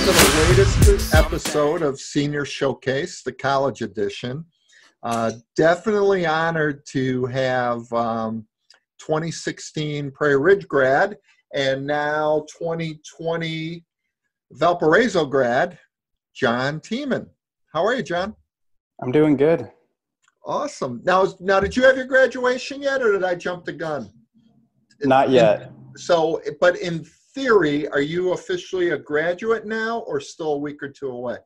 to the latest episode of Senior Showcase, the college edition. Definitely honored to have 2016 Prairie Ridge grad and now 2020 Valparaiso grad, Jon Tieman. How are you, Jon? I'm doing good. Awesome. Now, did you have your graduation yet, or did I jump the gun? Not yet. But in theory, are you officially a graduate now, or still a week or two away?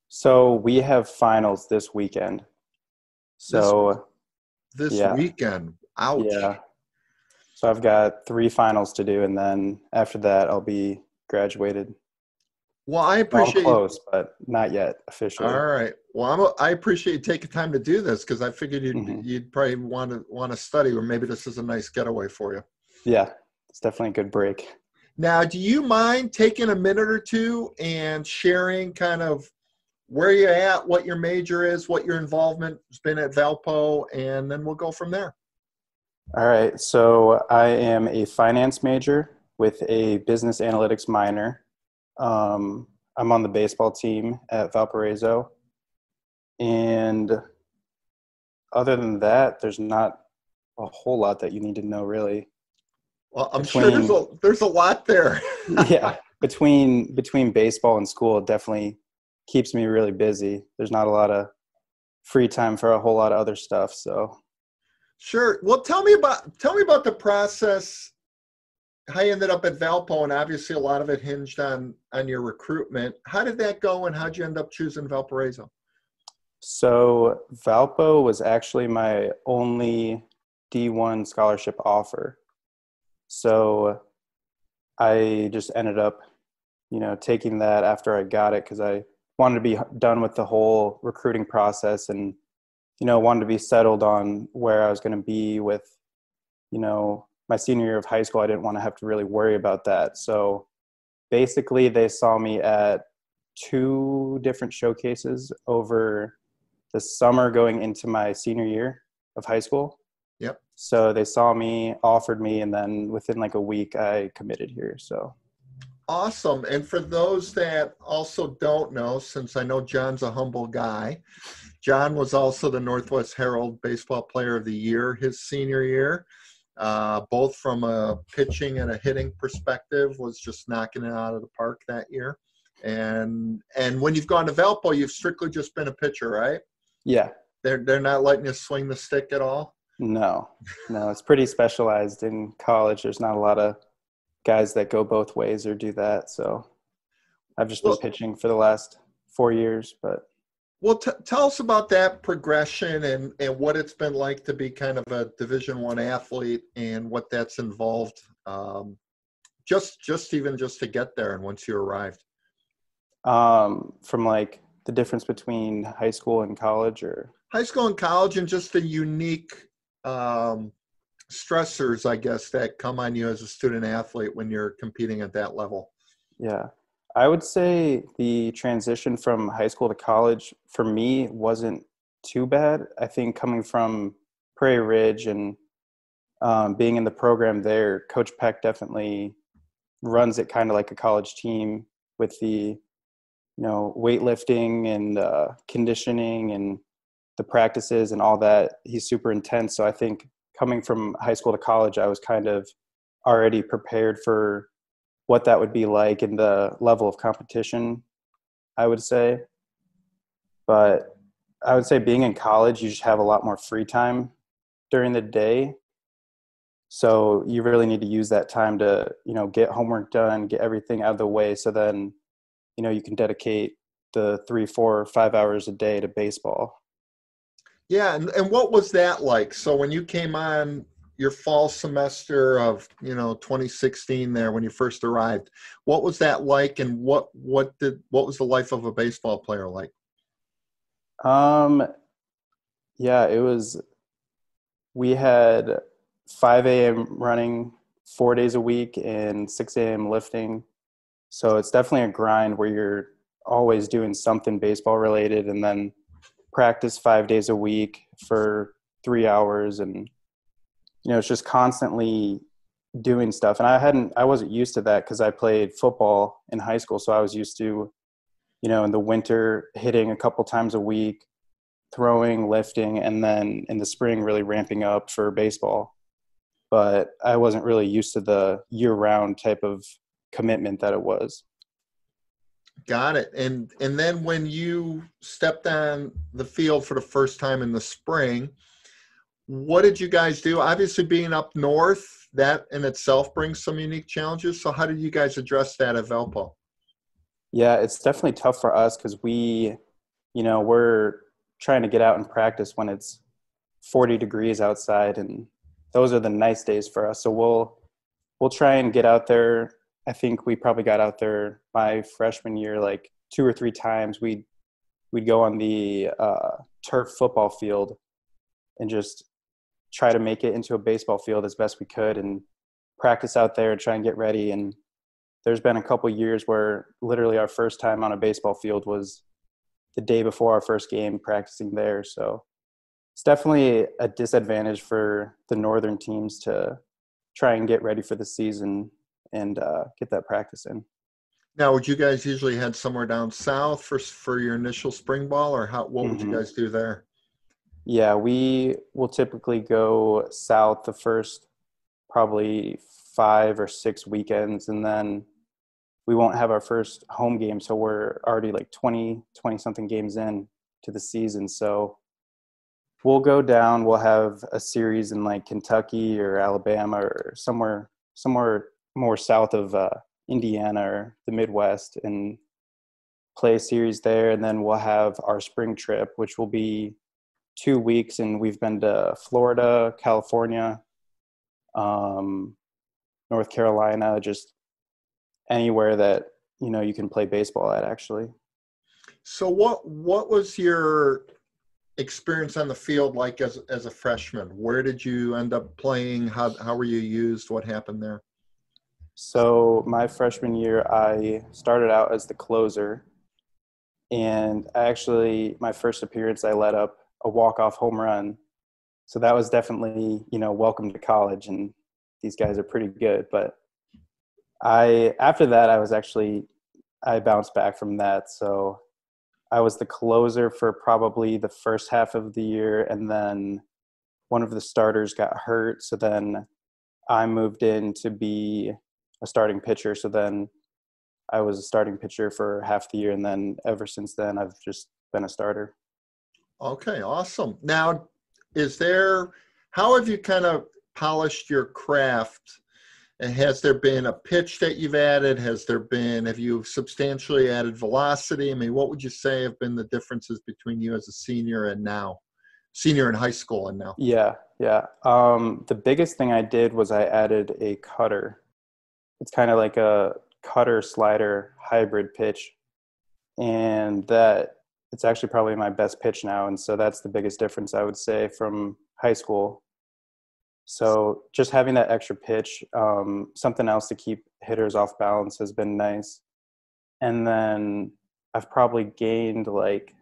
So we have finals this weekend. This yeah. weekend. Ouch. Yeah. So I've got 3 finals to do, and then after that, I'll be graduated. Well, I appreciate I'm close, but not yet officially. All right. Well, I appreciate you taking time to do this because I figured you'd probably want to study, or maybe this is a nice getaway for you. Yeah, it's definitely a good break. Now, do you mind taking a minute or two and sharing kind of where you're at, what your major is, what your involvement has been at Valpo, and then we'll go from there. All right. So I am a finance major with a business analytics minor. I'm on the baseball team at Valparaiso. And other than that, there's not a whole lot that you need to know, really. Well, I'm sure there's a lot there. Yeah. Between baseball and school, it definitely keeps me really busy. There's not a lot of free time for a whole lot of other stuff. So sure. Well, tell me about the process, how you ended up at Valpo, and obviously a lot of it hinged on your recruitment. How did that go, and how'd you end up choosing Valparaiso? So Valpo was actually my only D1 scholarship offer. So I just ended up, taking that after I got it because I wanted to be done with the whole recruiting process and, wanted to be settled on where I was going to be with, my senior year of high school. I didn't want to have to really worry about that. So basically they saw me at 2 different showcases over the summer going into my senior year of high school. Yep. So they saw me, offered me, and then within like a week I committed here. So awesome. And for those that also don't know, since I know Jon's a humble guy, Jon was also the Northwest Herald Baseball Player of the Year his senior year. Both from a pitching and a hitting perspective, was just knocking it out of the park that year. And when you've gone to Valpo, you've strictly just been a pitcher, right? Yeah. They're not letting you swing the stick at all? No, it's pretty specialized in college. There's not a lot of guys that go both ways or do that. So I've just been pitching for the last 4 years. But well, tell us about that progression and what it's been like to be kind of a Division I athlete and what that's involved, just to get there and once you arrived. From like the difference between high school and college, or high school and college, and just the unique stressors, I guess, that come on you as a student athlete when you're competing at that level. Yeah. I would say the transition from high school to college for me wasn't too bad. I think coming from Prairie Ridge and being in the program there, Coach Peck definitely runs it kind of like a college team with the, weightlifting and conditioning and the practices and all that. He's super intense. So I think coming from high school to college, I was kind of already prepared for what that would be like and the level of competition, I would say. But I would say being in college, you just have a lot more free time during the day. So you really need to use that time to, get homework done, get everything out of the way. So then, you can dedicate the 3, 4, 5 hours a day to baseball. Yeah. And what was that like? So when you came on your fall semester of, 2016 there, when you first arrived, what was that like? And what was the life of a baseball player like? Yeah, we had 5 a.m. running 4 days a week and 6 a.m. lifting. So it's definitely a grind where you're always doing something baseball related, and then practice 5 days a week for 3 hours. And, it's just constantly, doing stuff. And I wasn't used to that because I played football in high school. So I was used to, in the winter hitting a couple times a week, throwing, lifting, and then in the spring really ramping up for baseball. But I wasn't really used to the year-round type of commitment that it was. Got it. And then when you stepped on the field for the first time in the spring, what did you guys do? Obviously, being up north, that in itself brings some unique challenges. So how did you guys address that at Valpo? Yeah, it's definitely tough for us because we're trying to get out and practice when it's 40 degrees outside, and those are the nice days for us. So we'll try and get out there. I think we probably got out there my freshman year like 2 or 3 times. We'd go on the turf football field and just try to make it into a baseball field as best we could and practice out there and try and get ready. And there's been a couple years where literally our first time on a baseball field was the day before our first game practicing there. So it's definitely a disadvantage for the northern teams to try and get ready for the season and get that practice in. Now, would you guys usually head somewhere down south for your initial spring ball, or what would you guys do there? Yeah, we will typically go south the first probably 5 or 6 weekends, and then we won't have our first home game. So we're already like 20 something games in to the season. So we'll go down, we'll have a series in like Kentucky or Alabama or somewhere more south of Indiana or the Midwest, and play a series there. And then we'll have our spring trip, which will be 2 weeks. And we've been to Florida, California, North Carolina, just anywhere that, you can play baseball at, actually. So what was your experience on the field like as a freshman? Where did you end up playing? How were you used? What happened there? So my freshman year, I started out as the closer, and my first appearance, I let up a walk-off home run. So that was definitely, welcome to college, and these guys are pretty good. But after that, I bounced back from that. So I was the closer for probably the first half of the year, and then one of the starters got hurt. So then I moved in to be a starting pitcher. So then I was a starting pitcher for half the year, and then ever since then, I've just been a starter. Okay, awesome. Now, how have you kind of polished your craft? And has there been a pitch that you've added? Have you substantially added velocity? I mean, what would you say have been the differences between you as a senior and now? Senior in high school and now? Yeah. The biggest thing I did was I added a cutter. It's kind of like a cutter slider hybrid pitch. And that it's actually probably my best pitch now. And so that's the biggest difference, I would say, from high school. So just having that extra pitch, something else to keep hitters off balance has been nice. And then I've probably gained like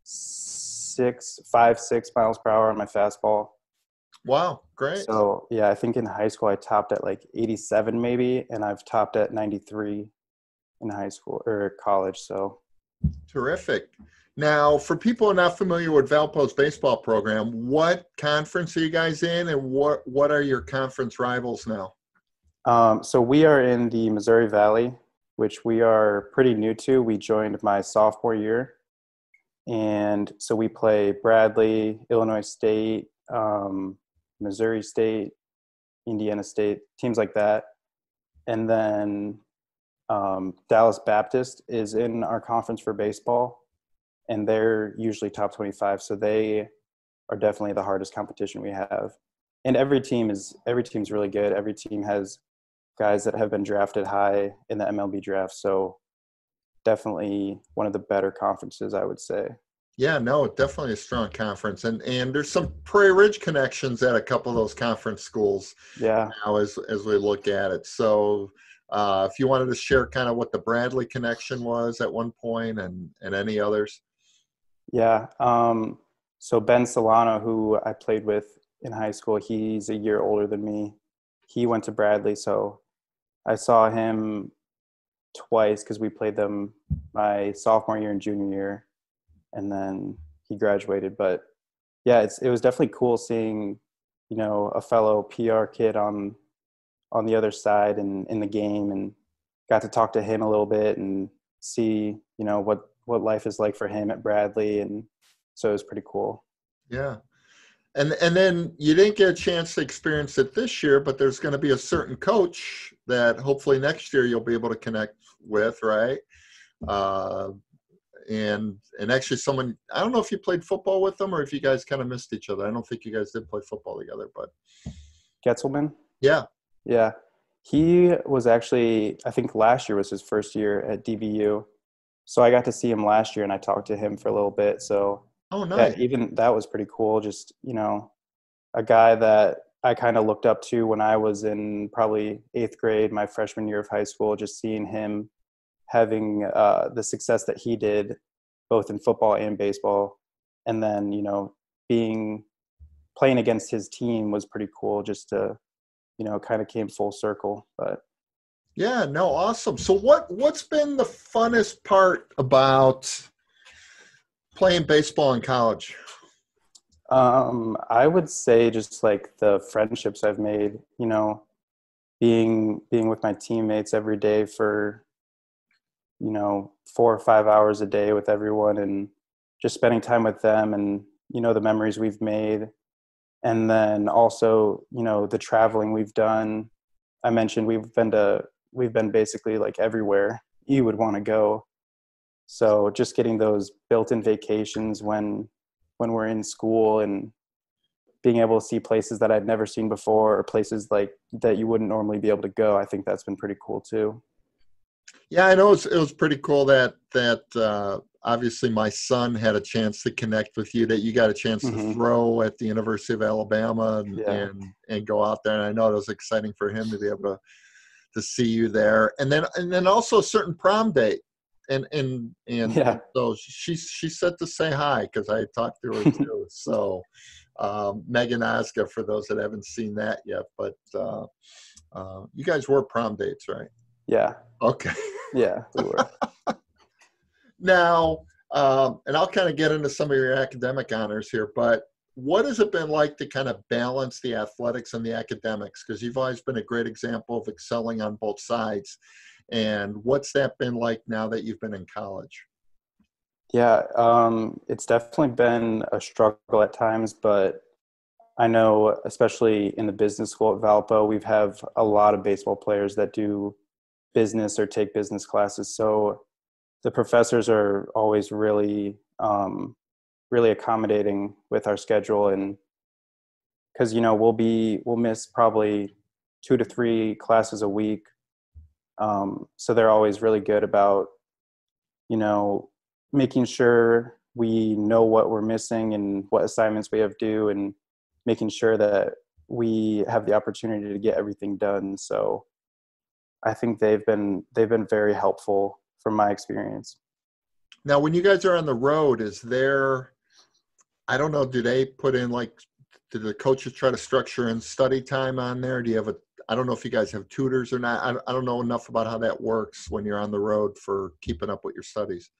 6 miles per hour on my fastball. Wow, great. So yeah, I think in high school I topped at like 87 maybe, and I've topped at 93 in high school or college. So terrific. Now, for people who are not familiar with Valpo's baseball program, what conference are you guys in, and what are your conference rivals now? So we are in the Missouri Valley, which we are pretty new to. We joined my sophomore year, and so we play Bradley, Illinois State, Missouri State, Indiana State, teams like that. And then Dallas Baptist is in our conference for baseball, and they're usually top 25. So they are definitely the hardest competition we have. And every team's really good. Every team has guys that have been drafted high in the MLB draft. So definitely one of the better conferences, I would say. Yeah, no, definitely a strong conference. And there's some Prairie Ridge connections at a couple of those conference schools. Yeah. Now as we look at it. So if you wanted to share kind of what the Bradley connection was at one point and any others. Yeah. So Ben Solano, who I played with in high school, he's a year older than me. he went to Bradley. So I saw him twice because we played them my sophomore year and junior year, and then he graduated. But yeah, it was definitely cool seeing, a fellow PR kid on the other side and in the game, and got to talk to him a little bit and see, what life is like for him at Bradley. And so it was pretty cool. Yeah. And then you didn't get a chance to experience it this year, but there's going to be a certain coach that hopefully next year you'll be able to connect with, right? And actually someone, I don't know if you played football with them or if you guys kind of missed each other. I don't think you guys did play football together, but. Getzelman? Yeah. Yeah. He was actually, I think last year was his first year at DBU. So I got to see him last year and I talked to him for a little bit. So oh, nice. yeah, even that was pretty cool. Just, a guy that I kind of looked up to when I was in probably 8th grade, my freshman year of high school, just seeing him having the success that he did both in football and baseball. And then, playing against his team was pretty cool just to, kind of came full circle. But yeah, no, awesome. So what's been the funnest part about playing baseball in college? I would say just like the friendships I've made, being with my teammates every day for, 4 or 5 hours a day with everyone, and just spending time with them, and, the memories we've made. And then also, the traveling we've done. I mentioned we've been basically like everywhere you would want to go. So just getting those built-in vacations when we're in school, and being able to see places that I'd never seen before, or places like that you wouldn't normally be able to go. I think that's been pretty cool too. Yeah, I know it was pretty cool that obviously my son had a chance to connect with you, that you got a chance to throw at the University of Alabama and go out there. And I know it was exciting for him to be able to see you there. And then also a certain prom date. And so she said to say hi because I talked to her too. So Megan Oscar, for those that haven't seen that yet, but you guys were prom dates, right? Yeah. Okay. Yeah, we were. Now, and I'll kind of get into some of your academic honors here, but what has it been like to kind of balance the athletics and the academics? Because you've always been a great example of excelling on both sides. And what's that been like now that you've been in college? Yeah, it's definitely been a struggle at times, but I know, especially in the business school at Valpo, we have a lot of baseball players that do business or take business classes. So the professors are always really, really accommodating with our schedule. And because, we'll miss probably 2 to 3 classes a week. So they're always really good about, making sure we know what we're missing and what assignments we have due, and making sure that we have the opportunity to get everything done. So I think they've been very helpful from my experience. Now, when you guys are on the road, is there, I don't know, do they put in do the coaches try to structure in study time on there? Do you have I don't know if you guys have tutors or not. I don't know enough about how that works when you're on the road for keeping up with your studies.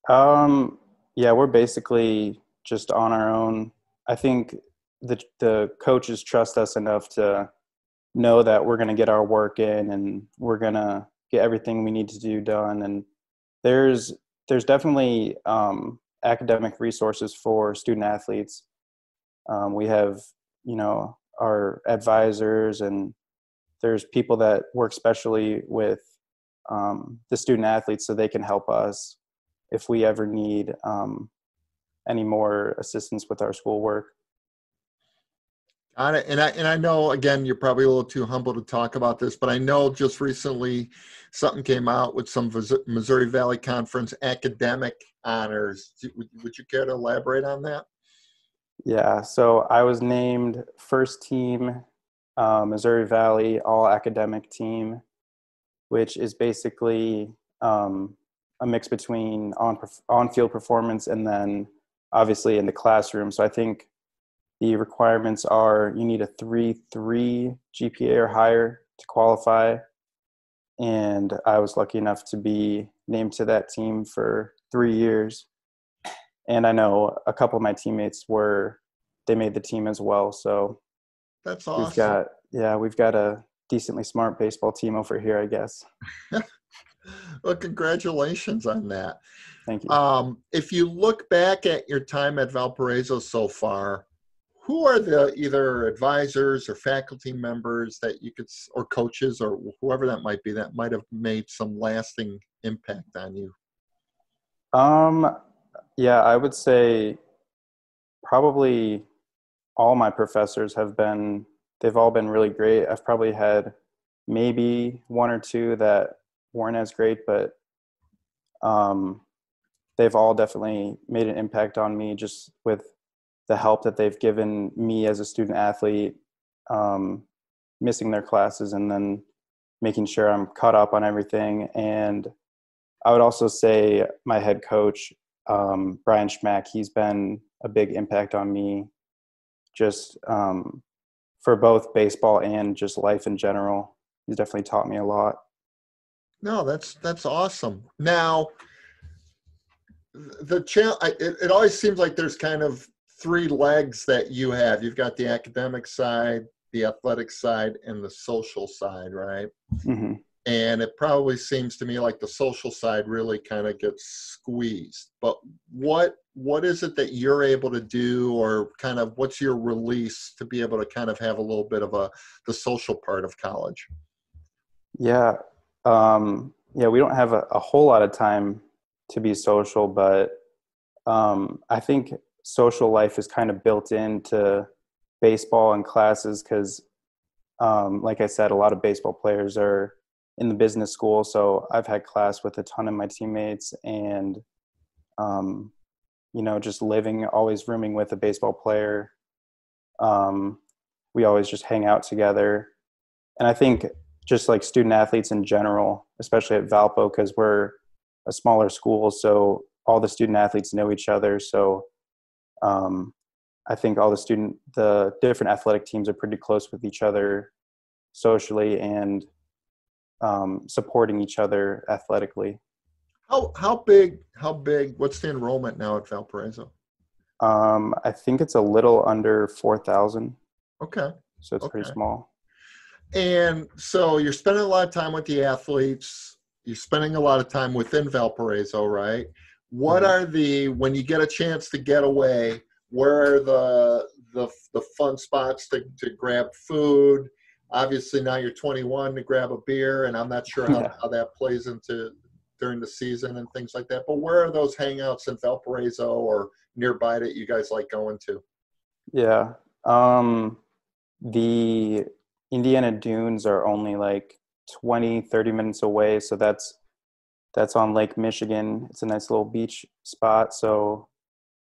Yeah, we're basically just on our own. I think the coaches trust us enough to know that we're going to get our work in, and we're going to get everything we need to do done. And there's definitely academic resources for student athletes. We have, our advisors, and there's people that work specially with the student athletes, so they can help us if we ever need any more assistance with our schoolwork. Got it. And I know, again, you're probably a little too humble to talk about this, but I know just recently something came out with some Missouri Valley Conference academic honors. Would you care to elaborate on that? Yeah, so I was named first team Missouri Valley all academic team, which is basically a mix between on-field performance and then obviously in the classroom. So I think, the requirements are you need a 3.3 GPA or higher to qualify. And I was lucky enough to be named to that team for 3 years. And I know a couple of my teammates they made the team as well. So that's awesome. we've got a decently smart baseball team over here, I guess. Well, congratulations on that. Thank you. If you look back at your time at Valparaiso so far, who are the either advisors or faculty members that you could, or coaches or whoever that might be, that might have made some lasting impact on you? Yeah, I would say probably all my professors they've all been really great. I've probably had maybe one or two that weren't as great, but they've all definitely made an impact on me just with the help that they've given me as a student athlete, missing their classes and then making sure I'm caught up on everything. And I would also say my head coach, Brian Schmack, he's been a big impact on me just for both baseball and just life in general. He's definitely taught me a lot. No, that's awesome. Now, it always seems like there's kind of three legs that you have. You've got the academic side, the athletic side, and the social side, right? Mm-hmm. And it probably seems to me like the social side really kind of gets squeezed. But what is it that you're able to do, or kind of what's your release to be able to kind of have a little bit of the social part of college? Yeah. We don't have a whole lot of time to be social, but I think social life is kind of built into baseball and classes because, like I said, a lot of baseball players are in the business school. So I've had class with a ton of my teammates and, just always rooming with a baseball player. We always just hang out together. And I think just like student athletes in general, especially at Valpo, because we're a smaller school, so all the student athletes know each other. So I think the different athletic teams are pretty close with each other socially and supporting each other athletically. How big, what's the enrollment now at Valparaiso? I think it's a little under 4,000. Okay. So it's pretty small. And so you're spending a lot of time with the athletes. You're spending a lot of time within Valparaiso, right? What are when you get a chance to get away, where are the fun spots to grab food? Obviously now you're 21 to grab a beer, and I'm not sure how that plays into during the season and things like that. But where are those hangouts in Valparaiso or nearby that you guys like going to? Yeah. The Indiana Dunes are only like 20-30 minutes away. So that's on Lake Michigan. It's a nice little beach spot. So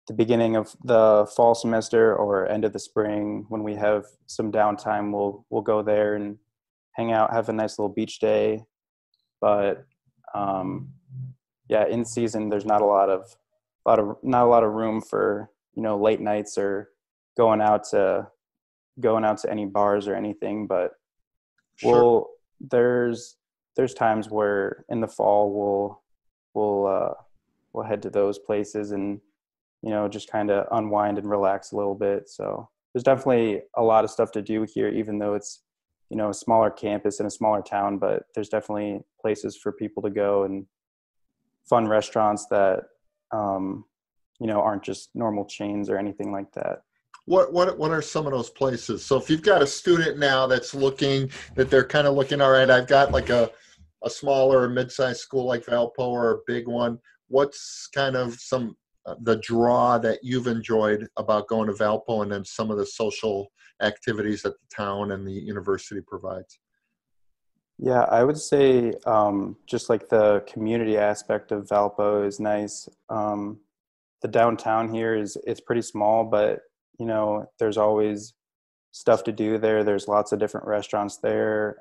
the beginning of the fall semester or end of the spring, when we have some downtime, we'll go there and hang out, have a nice little beach day. But in season, there's not a lot of room for, late nights or going out to any bars or anything. But Sure. there's times where in the fall we'll head to those places and just kind of unwind and relax a little bit. So there's definitely a lot of stuff to do here, even though it's a smaller campus in a smaller town. But there's definitely places for people to go and fun restaurants that aren't just normal chains or anything like that. What are some of those places? So if you've got a student now that they're kind of looking, all right, I've got like a smaller or mid-sized school like Valpo or a big one, what's kind of the draw that you've enjoyed about going to Valpo, and then some of the social activities that the town and the university provides? Yeah, I would say just like the community aspect of Valpo is nice. The downtown here it's pretty small, but there's always stuff to do there. There's lots of different restaurants there.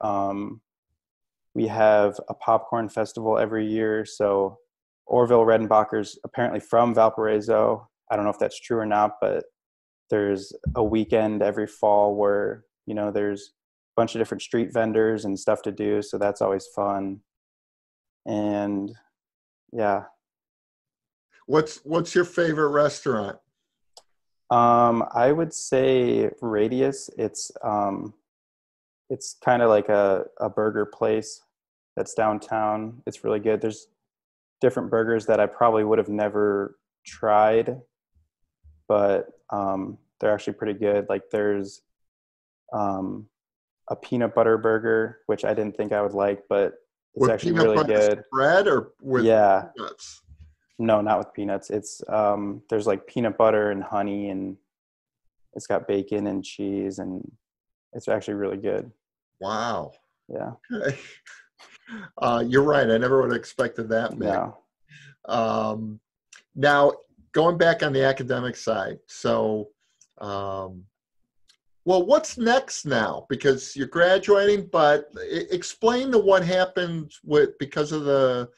We have a popcorn festival every year. So Orville Redenbacher's apparently from Valparaiso. I don't know if that's true or not, but there's a weekend every fall where, there's a bunch of different street vendors and stuff to do. So that's always fun. And yeah. What's your favorite restaurant? I would say Radius. It's kind of like a burger place that's downtown. It's really good. There's different burgers that I probably would have never tried, but they're actually pretty good. Like there's a peanut butter burger, which I didn't think I would like, but it's With actually peanut really butter good. spread or with Yeah. peanuts? No, not with peanuts. It's there's like peanut butter and honey, and it's got bacon and cheese, and it's actually really good. Wow. Yeah. Okay. You're right. I never would have expected that big. No. Now, going back on the academic side, so, well, what's next now? Because you're graduating, but explain to what happened because of the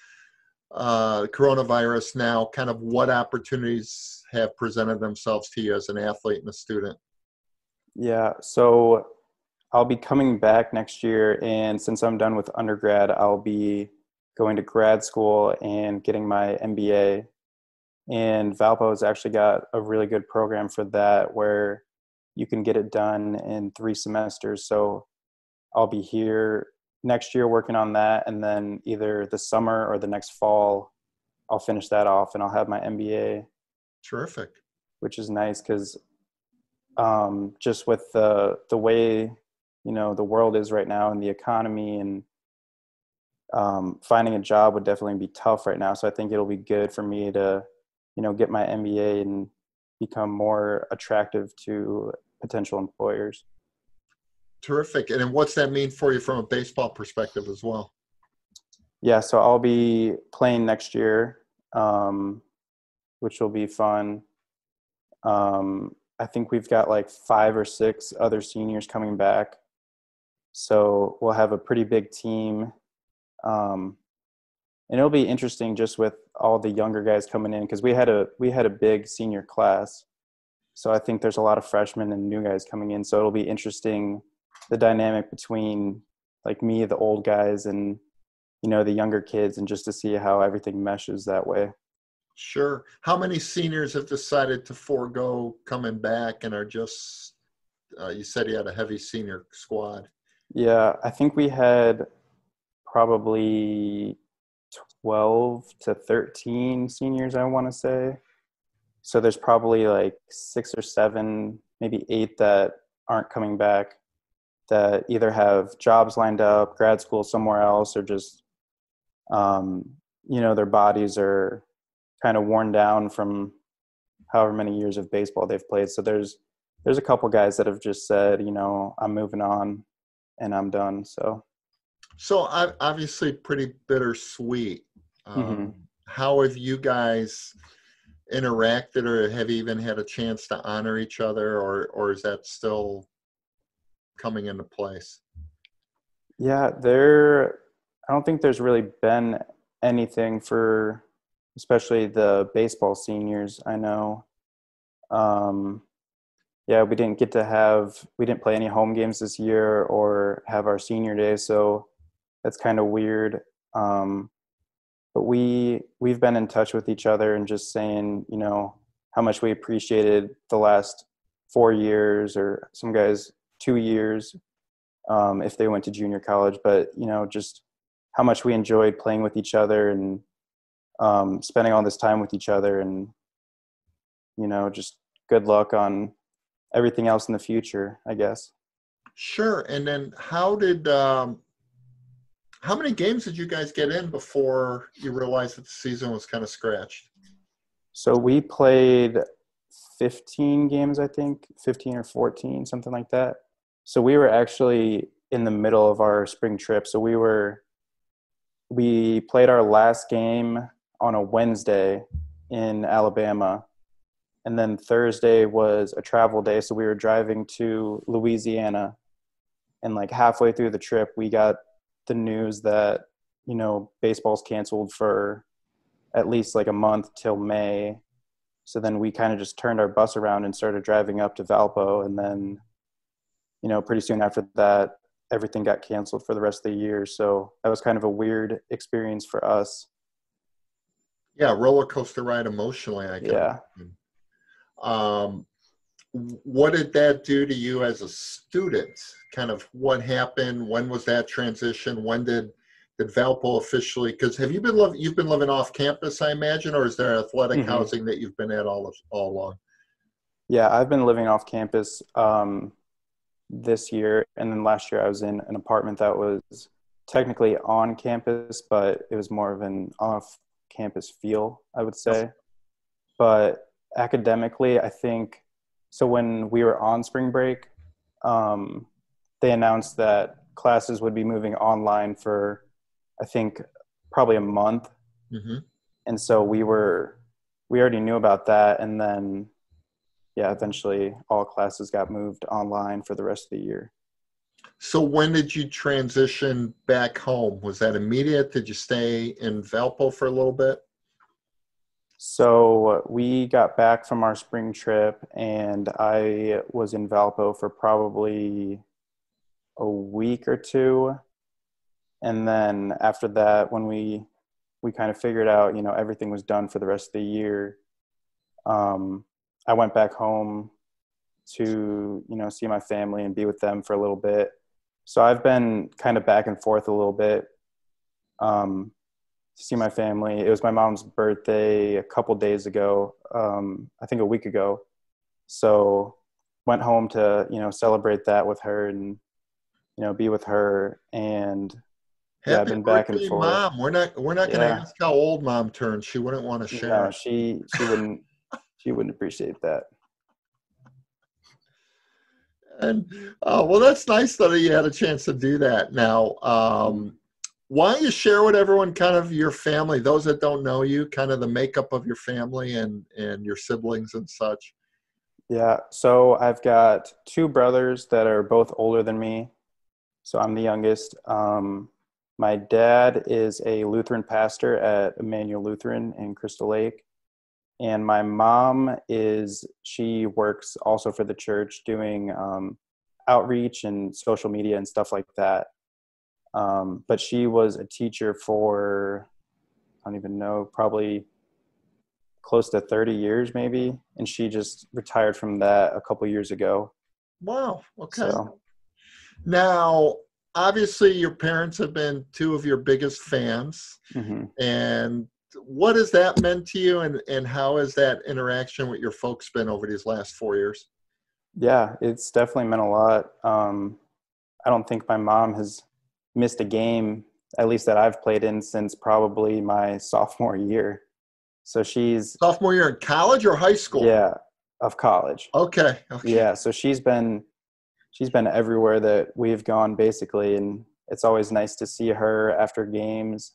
coronavirus now, kind of what opportunities have presented themselves to you as an athlete and a student. Yeah. So I'll be coming back next year, and since I'm done with undergrad, I'll be going to grad school and getting my MBA. And Valpo has actually got a really good program for that where you can get it done in 3 semesters. So I'll be here next year working on that, and then either the summer or the next fall, I'll finish that off and I'll have my MBA. Terrific. Which is nice because just with the way, the world is right now and the economy, and finding a job would definitely be tough right now. So I think it'll be good for me to, get my MBA and become more attractive to potential employers. Terrific. And then what's that mean for you from a baseball perspective as well? Yeah, so I'll be playing next year, which will be fun. I think we've got like 5 or 6 other seniors coming back. So we'll have a pretty big team. And it'll be interesting just with all the younger guys coming in, because we had a big senior class. So I think there's a lot of freshmen and new guys coming in. So it'll be interesting, the dynamic between like me, the old guys, and, the younger kids, and just to see how everything meshes that way. Sure. How many seniors have decided to forego coming back and are just, you said you had a heavy senior squad. Yeah, I think we had probably 12 to 13 seniors, I want to say. So there's probably like 6 or 7, maybe 8 that aren't coming back, that either have jobs lined up, grad school somewhere else, or just, their bodies are kind of worn down from however many years of baseball they've played. So there's a couple guys that have just said, I'm moving on and I'm done. So Obviously pretty bittersweet. mm-hmm. How have you guys interacted, or have you even had a chance to honor each other, or is that still coming into place? Yeah, I don't think there's really been anything for especially the baseball seniors. I know. Yeah, we didn't play any home games this year or have our senior day, so that's kind of weird. But we've been in touch with each other and just saying, how much we appreciated the last 4 years, or some guys 2 years, if they went to junior college, but just how much we enjoyed playing with each other and spending all this time with each other, and just good luck on everything else in the future, I guess. Sure. And then how many games did you guys get in before you realized that the season was kind of scratched? So we played 15 games, I think, 15 or 14, something like that. So we were actually in the middle of our spring trip. So we played our last game on a Wednesday in Alabama. And then Thursday was a travel day. So we were driving to Louisiana. And like halfway through the trip, we got the news that, baseball's canceled for at least like a month till May. So then we kind of just turned our bus around and started driving up to Valpo. And then, pretty soon after that, everything got canceled for the rest of the year. So that was kind of a weird experience for us. Yeah, roller coaster ride emotionally, I can Yeah. imagine. What did that do to you as a student? Kind of what happened? When was that transition? When did Valpo officially? Because you've been living off campus, I imagine, or is there athletic housing that you've been at all along? Yeah, I've been living off campus this year, and then last year I was in an apartment that was technically on campus, but it was more of an off-campus feel, I would say. But academically, I think so. When we were on spring break, they announced that classes would be moving online for, I think, probably a month. Mm-hmm. And so we already knew about that. And then, yeah, eventually all classes got moved online for the rest of the year. So when did you transition back home? Was that immediate? Did you stay in Valpo for a little bit? So we got back from our spring trip, and I was in Valpo for probably a week or two. And then after that, when we kind of figured out, everything was done for the rest of the year, I went back home to, see my family and be with them for a little bit. So I've been kind of back and forth a little bit to see my family. It was my mom's birthday a couple days ago, I think a week ago. So went home to, celebrate that with her and, be with her. And yeah, I've Happy been back and birthday, forth. Mom. We're not going to Yeah. ask how old Mom turned. She wouldn't want to share No, it. she wouldn't appreciate that. And well, that's nice that you had a chance to do that. Now, why don't you share with everyone kind of your family, those that don't know you, kind of the makeup of your family and your siblings and such? Yeah. So I've got two brothers that are both older than me. So I'm the youngest. My dad is a Lutheran pastor at Emmanuel Lutheran in Crystal Lake. And my mom she works also for the church doing outreach and social media and stuff like that. But she was a teacher for, I don't even know, probably close to 30 years maybe. And she just retired from that a couple years ago. Wow. Okay. So, Now, obviously, your parents have been two of your biggest fans. And what has that meant to you, and how has that interaction with your folks been over these last 4 years? yeah, it's definitely meant a lot. I don't think my mom has missed a game, at least that I've played in, since probably my sophomore year. So she's Sophomore year in college or high school? Yeah, of college. Okay. Yeah, so she's been everywhere that we've gone basically, and it's always nice to see her after games,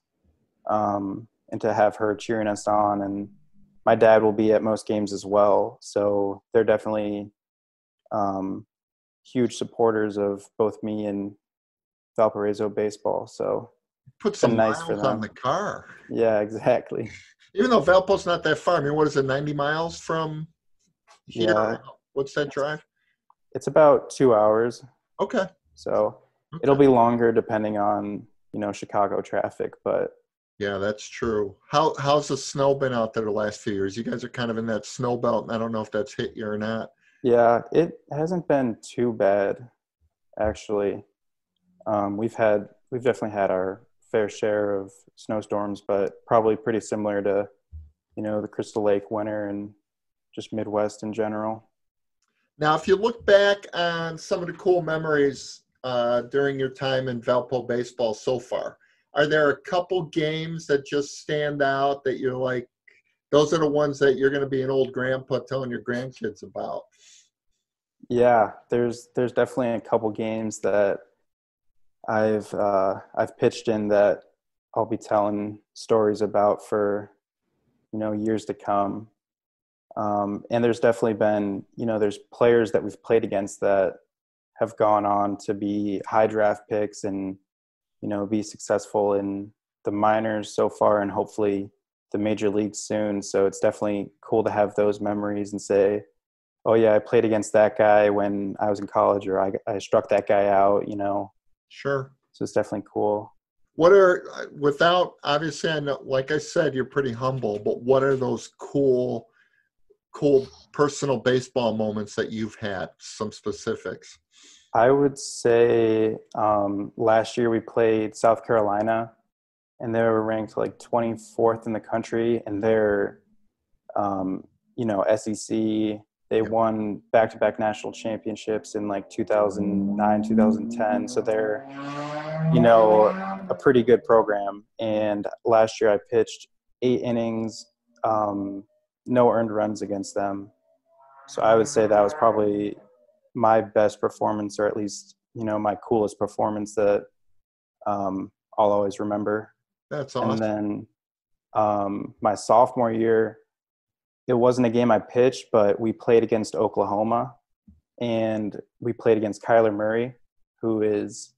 and to have her cheering us on. And my dad will be at most games as well, so they're definitely huge supporters of both me and Valparaiso baseball. So Put it's been some nice for miles on them. the car. Yeah, exactly. Even though Valpo's not that far. I mean, what is it, 90 miles from here? Yeah, What's that drive? it's about 2 hours. Okay. So it'll be longer depending on, Chicago traffic, but Yeah, that's true. How's the snow been out there the last few years? You guys are kind of in that snow belt, and I don't know if that's hit you or not. yeah, it hasn't been too bad actually. We've definitely had our fair share of snowstorms, but probably pretty similar to, the Crystal Lake winter and just Midwest in general. Now, if you look back on some of the cool memories during your time in Valpo baseball so far, are there a couple games that just stand out that you're like, those are the ones that you're going to be an old grandpa telling your grandkids about? Yeah, there's definitely a couple games that I've pitched in that I'll be telling stories about for, years to come. And there's definitely been, there's players that we've played against that have gone on to be high draft picks and, be successful in the minors so far, and hopefully the major leagues soon. So it's definitely cool to have those memories and say, oh yeah, I played against that guy when I was in college, or I struck that guy out, you know. Sure. So it's definitely cool. What are, without, obviously, I know, like I said, you're pretty humble, but what are those cool personal baseball moments that you've had? Some specifics. I would say last year we played South Carolina, and they were ranked like 24th in the country, and they're, you know, SEC. They won back-to-back national championships in like 2009, 2010. So they're, you know, a pretty good program. And last year I pitched 8 innings, no earned runs against them. So I would say that was probably my best performance, or at least, you know, my coolest performance that I'll always remember. That's awesome. And then my sophomore year, it wasn't a game I pitched, but we played against Oklahoma, and we played against Kyler Murray, who is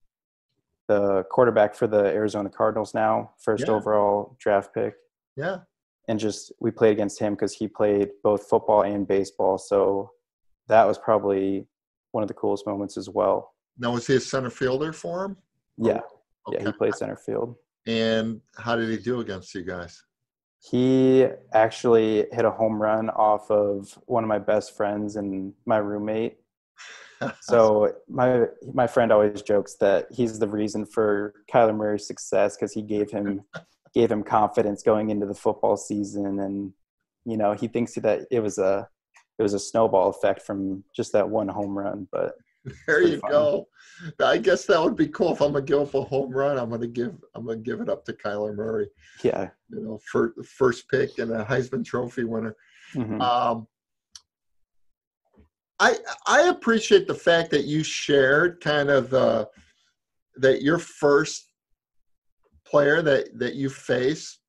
the quarterback for the Arizona Cardinals now, first overall draft pick. Yeah. And just we played against him because he played both football and baseball. So that was probably one of the coolest moments as well. Now, was he a center fielder for him? Yeah. Okay. Yeah, he played center field. And how did he do against you guys? He actually hit a home run off of one of my best friends and my roommate. So my friend always jokes that he's the reason for Kyler Murray's success, because he gave him confidence going into the football season, and you know, he thinks that it was a snowball effect from just that one home run. But there you go. I guess that would be cool. If I'm gonna give up a home run, I'm gonna give it up to Kyler Murray. Yeah, you know, for the first pick and a Heisman Trophy winner. Mm-hmm. I appreciate the fact that you shared kind of that your first player that you faced,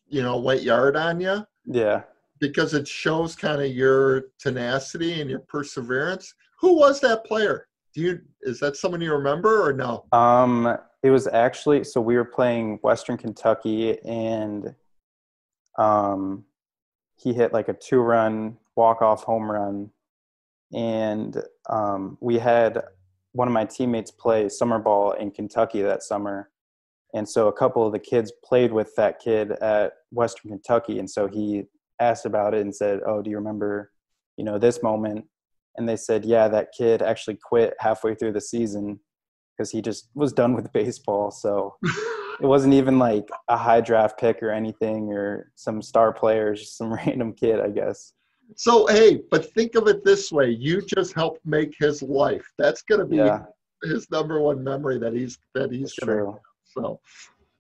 you know, went yard on you. Yeah. Because it shows kind of your tenacity and your perseverance. Who was that player? Is that someone you remember or no? It was actually, so we were playing Western Kentucky, and he hit like a 2-run walk-off home run. And we had one of my teammates play summer ball in Kentucky that summer. And so a couple of the kids played with that kid at Western Kentucky. And so he asked about it and said, oh, do you remember, you know, this moment? And they said, yeah, that kid actually quit halfway through the season because he just was done with baseball. So it wasn't even like a high draft pick or anything, or some star player, just some random kid, I guess. So, hey, but think of it this way. You just helped make his life. That's going to be his number one memory that he's true. So,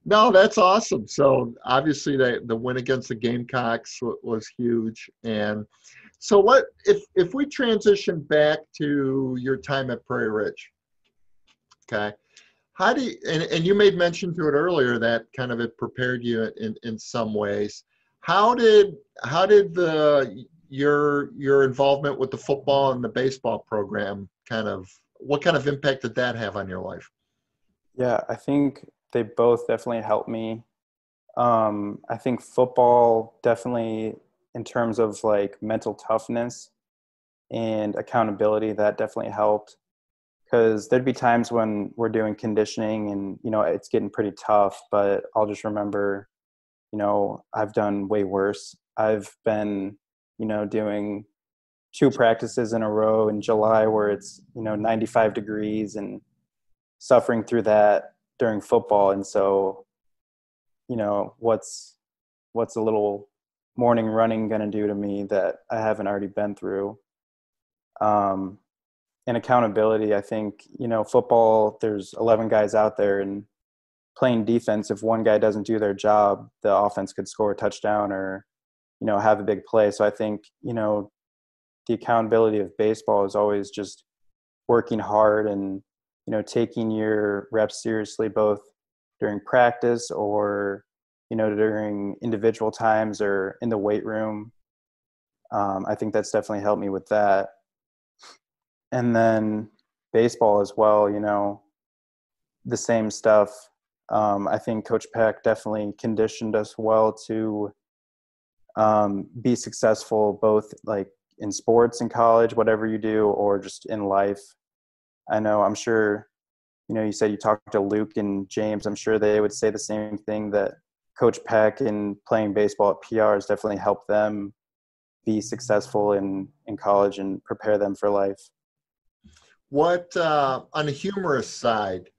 no, that's awesome. So, obviously, the win against the Gamecocks was huge. And so, what if we transition back to your time at Prairie Ridge? Okay, how do you, and you made mention to it earlier that kind of it prepared you in some ways. How did your involvement with the football and the baseball program what kind of impact did that have on your life? Yeah, I think they both definitely helped me. I think football definitely, in terms of like mental toughness and accountability, that definitely helped, because there'd be times when we're doing conditioning and, you know, it's getting pretty tough, but I'll just remember, you know, I've done way worse. I've been, you know, doing 2 practices in a row in July where it's, you know, 95 degrees and suffering through that during football. And so, you know, what's a little morning running going to do to me that I haven't already been through? And accountability, I think, you know, football, there's 11 guys out there, and playing defense, if one guy doesn't do their job, the offense could score a touchdown or, you know, have a big play. So I think, you know, the accountability of baseball is always just working hard and, you know, taking your reps seriously, both during practice or, you know, during individual times or in the weight room. I think that's definitely helped me with that. And then baseball as well, you know, the same stuff. I think Coach Peck definitely conditioned us well to be successful both like in sports in college, whatever you do, or just in life. I'm sure, you said you talked to Luke and James. I'm sure they would say the same thing, that Coach Peck and playing baseball at PR has definitely helped them be successful in college and prepare them for life. What, on the humorous side,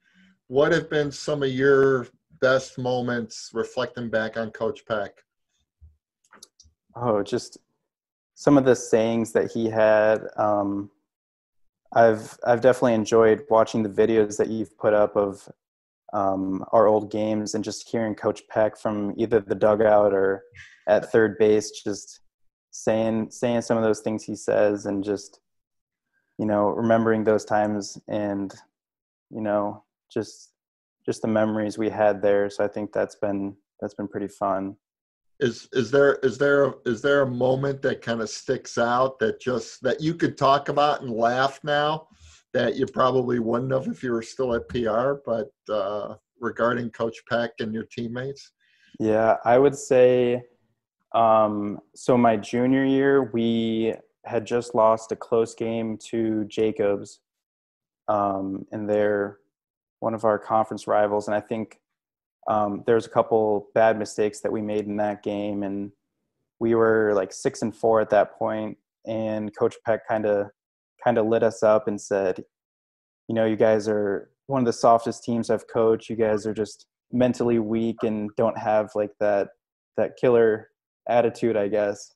what have been some of your best moments reflecting back on Coach Peck? Oh, just some of the sayings that he had. I've definitely enjoyed watching the videos that you've put up of our old games, and just hearing Coach Peck from either the dugout or at third base, just saying some of those things he says, and just remembering those times, and just the memories we had there. So I think that's been pretty fun. Is there a moment that kind of sticks out that you could talk about and laugh now, that you probably wouldn't have if you were still at PR, but regarding Coach Peck and your teammates? Yeah, I would say, so my junior year, we had just lost a close game to Jacobs, and they're one of our conference rivals. And I think there's a couple bad mistakes that we made in that game, and we were like 6-4 at that point. And Coach Peck kind of lit us up and said, you guys are one of the softest teams I've coached. You guys are just mentally weak and don't have like that killer attitude, I guess.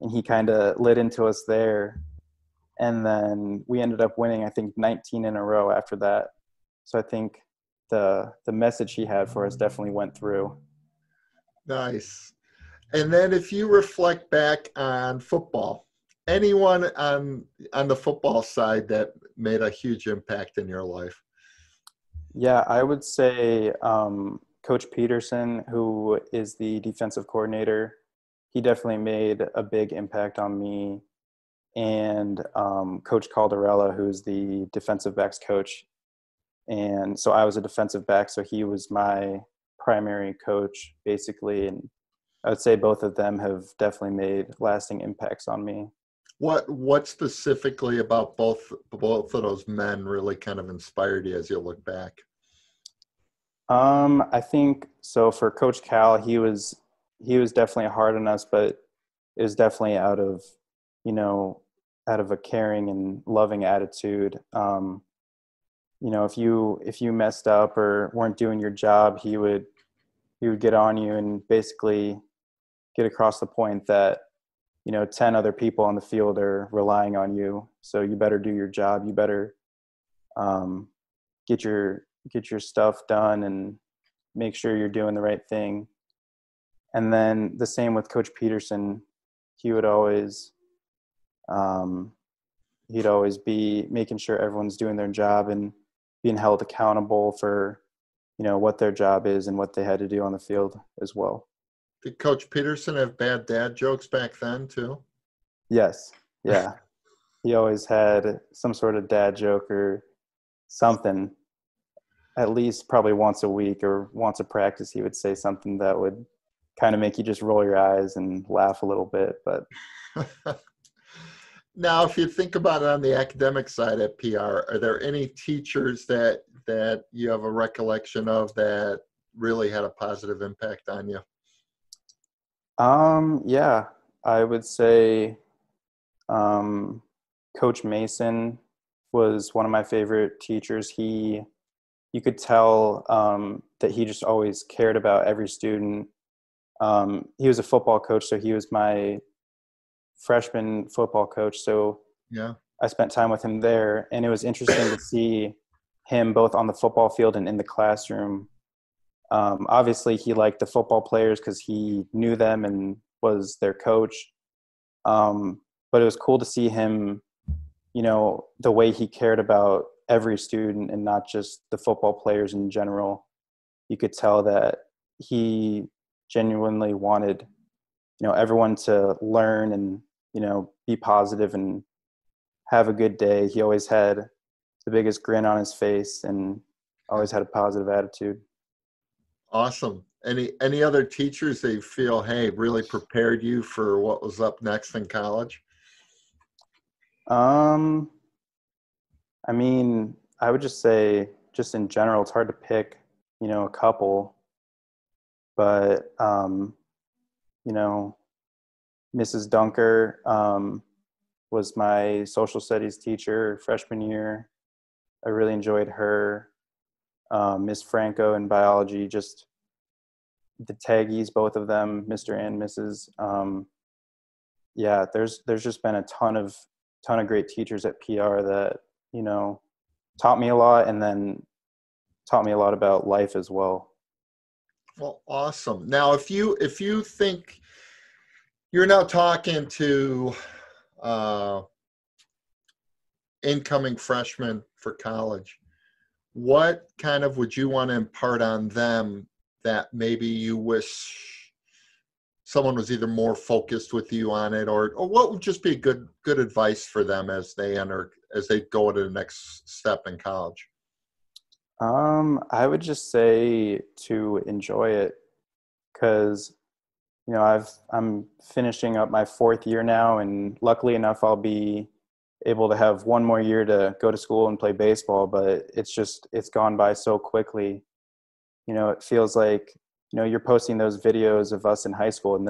And he kind of lit into us there. And then we ended up winning, I think, 19 in a row after that. So I think the message he had for us definitely went through. Nice. And then if you reflect back on football, anyone on the football side that made a huge impact in your life? Yeah, I would say Coach Peterson, who is the defensive coordinator, he definitely made a big impact on me. And Coach Caldarella, who's the defensive backs coach. And so I was a defensive back, so he was my primary coach, basically. And I would say both of them have definitely made lasting impacts on me. What specifically about both of those men really kind of inspired you as you look back? I think so. For Coach Cal, he was definitely hard on us, but it was definitely out of a caring and loving attitude. If you messed up or weren't doing your job, he would get on you and basically get across the point that 10 other people on the field are relying on you, so you better do your job. You better get your stuff done and make sure you're doing the right thing. And then the same with Coach Peterson. He would always be making sure everyone's doing their job and being held accountable for what their job is and what they had to do on the field as well. Did Coach Peterson have bad dad jokes back then too? Yes. Yeah. He always had some sort of dad joke or something. At least probably once a week or once a practice, he would say something that would kind of make you just roll your eyes and laugh a little bit. But now, if you think about it on the academic side at PR, are there any teachers that you have a recollection of that really had a positive impact on you? Yeah, I would say Coach Mason was one of my favorite teachers. You could tell that he just always cared about every student. He was a football coach, so he was my freshman football coach. So yeah, I spent time with him there, and it was interesting to see him both on the football field and in the classroom. Obviously, he liked the football players because he knew them and was their coach. But it was cool to see him, the way he cared about every student and not just the football players in general. You could tell that he genuinely wanted, everyone to learn and, be positive and have a good day. He always had the biggest grin on his face and always had a positive attitude. Awesome. Any other teachers that you feel, hey, really prepared you for what was up next in college? Um, I mean, I would just say, just in general, it's hard to pick, a couple, but you know, Mrs. Dunker was my social studies teacher freshman year. I really enjoyed her. Miss Franco in biology, just the taggies, both of them, Mr. and Mrs. Yeah, there's just been a ton of great teachers at PR that taught me a lot, and then taught me a lot about life as well. Well, awesome. Now, if you think you're now talking to uh, incoming freshmen for college, what kind of would you want to impart on them that maybe you wish someone was either more focused with you on it, or what would just be good advice for them as they go to the next step in college? I would just say to enjoy it, because I'm finishing up my fourth year now, and luckily enough, I'll be able to have one more year to go to school and play baseball. But it's gone by so quickly. It feels like you're posting those videos of us in high school, and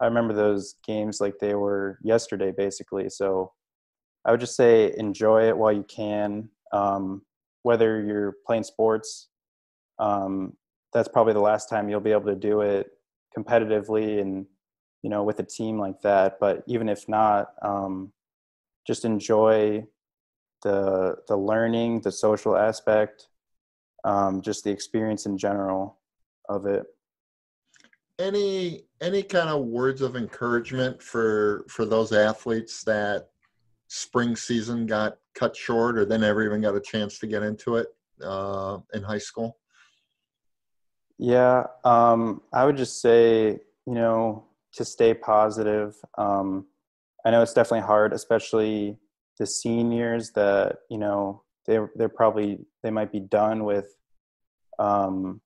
I remember those games like they were yesterday, basically. So I would just say enjoy it while you can. Whether you're playing sports, that's probably the last time you'll be able to do it competitively and with a team like that. But even if not, just enjoy the learning, the social aspect, just the experience in general of it. Any kind of words of encouragement for those athletes that spring season got cut short, or they never even got a chance to get into it in high school? Yeah, I would just say, to stay positive. I know it's definitely hard, especially the seniors that, they might be done with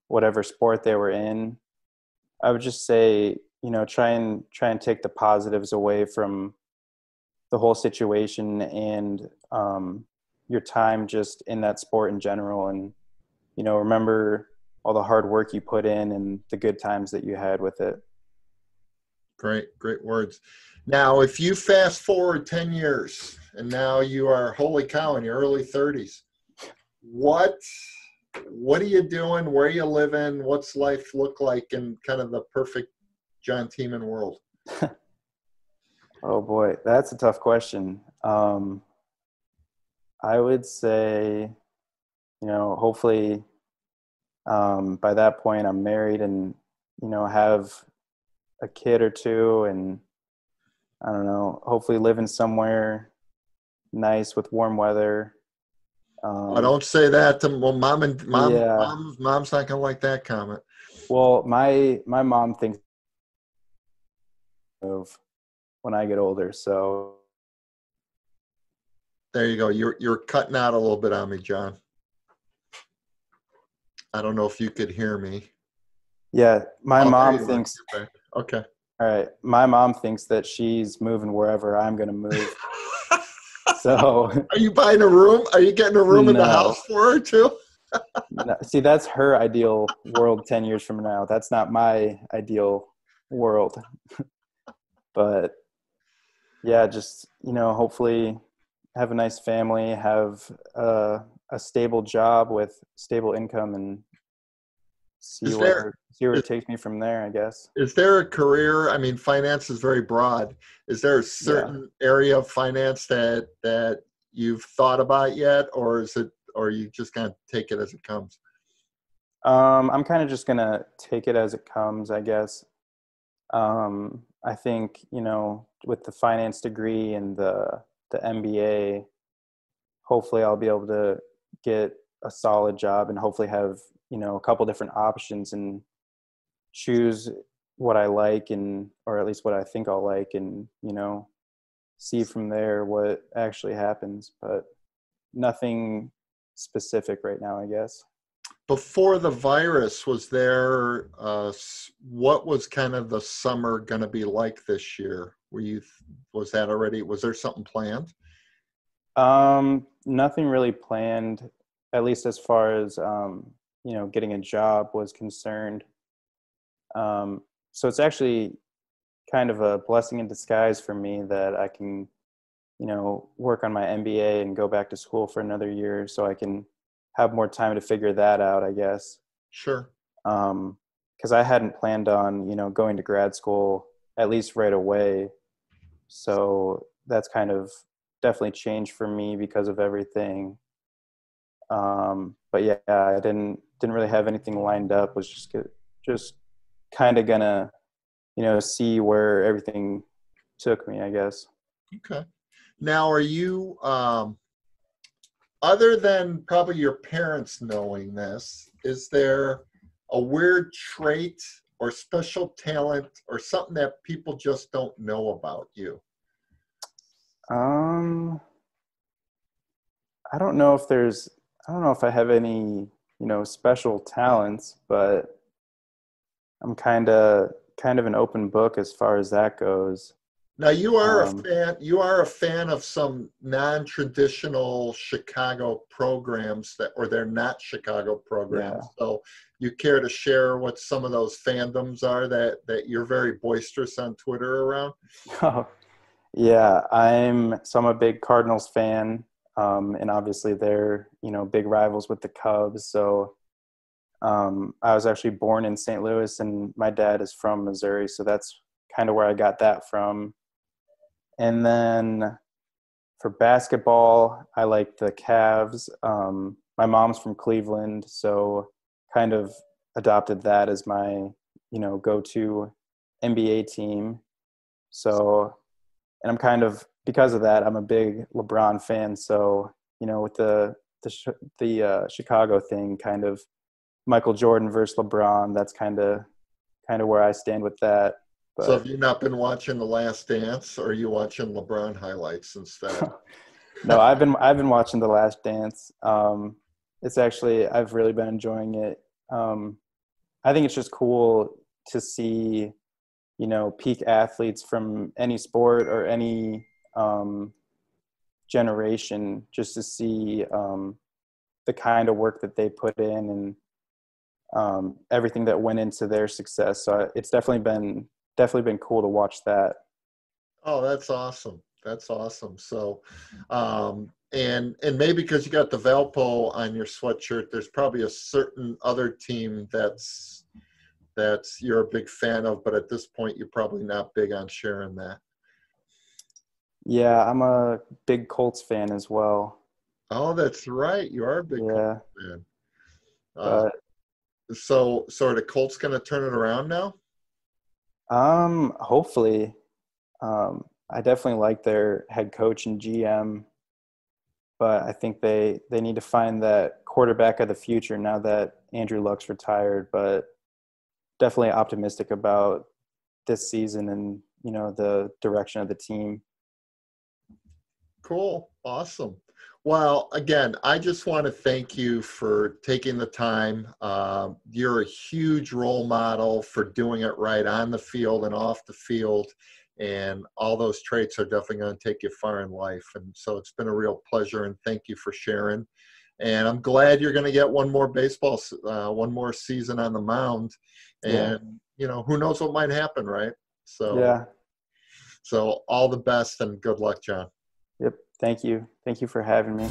whatever sport they were in. I would just say, try and take the positives away from the whole situation, and your time just in that sport in general, and remember all the hard work you put in and the good times that you had with it. Great words. Now, if you fast forward 10 years and now you are, holy cow, in your early 30s, what are you doing? Where are you living? What's life look like in kind of the perfect Jon Tieman world? Oh boy, that's a tough question. I would say, hopefully by that point I'm married and, have a kid or two, and I don't know, hopefully living somewhere nice with warm weather. I don't say that to, well, Yeah. mom's not gonna like that comment. Well, my mom thinks of when I get older. So There you go. You're cutting out a little bit on me, John. I don't know if you could hear me. yeah, my Oh, there mom you are. thinks, You're back. Okay. all right, my mom thinks that she's moving wherever I'm going to move. So Are you buying a room? Are you getting a room in the no, house for her too? no, see, that's her ideal world 10 years from now. That's not my ideal world. But yeah, just, hopefully have a nice family, have a stable job with stable income, and see Is there where is, it takes me from there, I guess. is there a career? I mean, finance is very broad. Is there a Yeah. certain area of finance that you've thought about yet, or you just gonna take it as it comes? I'm kind of just gonna take it as it comes, I guess. I think, with the finance degree and the MBA, hopefully I'll be able to get a solid job and hopefully have, a couple different options and choose what I like, and or at least what I think I'll like, and see from there what actually happens. But nothing specific right now, I guess. before the virus, was there, what was kind of the summer going to be like this year? Was there something planned? Nothing really planned, at least as far as, getting a job was concerned. So it's actually kind of a blessing in disguise for me that I can, work on my MBA and go back to school for another year so I can have more time to figure that out, I guess. Sure. Because I hadn't planned on, going to grad school at least right away. So that's kind of definitely changed for me because of everything. But yeah, I didn't really have anything lined up. Was just kind of gonna, see where everything took me, I guess. Okay. Now, are you, other than probably your parents knowing this, is there a weird trait or special talent or something that people just don't know about you? I don't know if I have any, special talents, but I'm kind of an open book as far as that goes. Now, you are a fan. You are a fan of some non-traditional Chicago programs or they're not Chicago programs. Yeah. So, you care to share what some of those fandoms are that you're very boisterous on Twitter around? Oh, yeah. I'm a big Cardinals fan, and obviously they're big rivals with the Cubs. So, I was actually born in St. Louis, and my dad is from Missouri, so that's kind of where I got that from. And then for basketball, I like the Cavs. My mom's from Cleveland, so kind of adopted that as my, go-to NBA team. So, and I'm kind of, because of that, I'm a big LeBron fan. So, with the Chicago thing, kind of Michael Jordan versus LeBron, that's kind of where I stand with that. But, so have you not been watching The Last Dance, or are you watching LeBron highlights instead? No, I've been watching The Last Dance. It's actually, I've really been enjoying it. I think it's just cool to see, peak athletes from any sport or any generation, just to see the kind of work that they put in and everything that went into their success. So it's definitely been cool to watch that. Oh, that's awesome. That's awesome. So, and maybe because you got the Valpo on your sweatshirt, there's probably a certain other team that's you're a big fan of, but at this point, you're probably not big on sharing that. Yeah, I'm a big Colts fan as well. Oh, that's right. You are a big Yeah, Colts fan. Uh, but so are the Colts going to turn it around now? hopefully. I definitely like their head coach and GM, but I think they need to find that quarterback of the future now that Andrew Luck's retired. But definitely optimistic about this season and the direction of the team. Cool. Awesome. Well, again, I just want to thank you for taking the time. You're a huge role model for doing it right on the field and off the field. And all those traits are definitely going to take you far in life. And so it's been a real pleasure, and thank you for sharing. And I'm glad you're going to get one more season on the mound. Yeah. And, who knows what might happen, right? Yeah. So all the best and good luck, Jon. Yep. Thank you. Thank you for having me.